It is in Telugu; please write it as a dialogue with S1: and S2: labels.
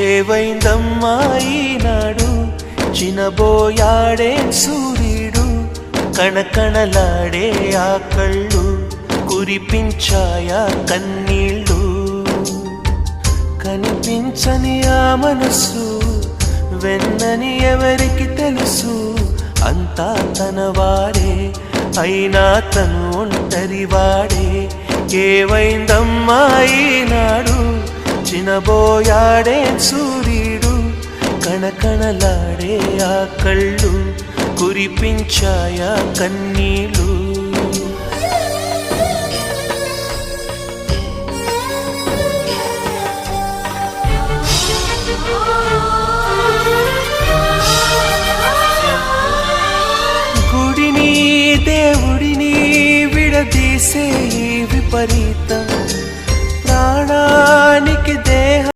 S1: ఏవైందమ్మా ఈనాడు చినబోయాడే సూర్యుడు కణకణలాడే ఆ కళ్ళు కురిపించాయా కన్నీళ్ళు కనిపించని ఆ మనసు వెన్నని ఎవరికి తెలుసు అంతా తన వాడే అయినా తను ఒంటరి వాడే ఏవైందమ్మా ఈనాడు చినబోయాడే సూర్యుడు కణకణలాడే ఆ కళ్ళు కురిపించాయా కన్నీళ్ళు గుడిని దేవుడిని విడదీసే విపరీత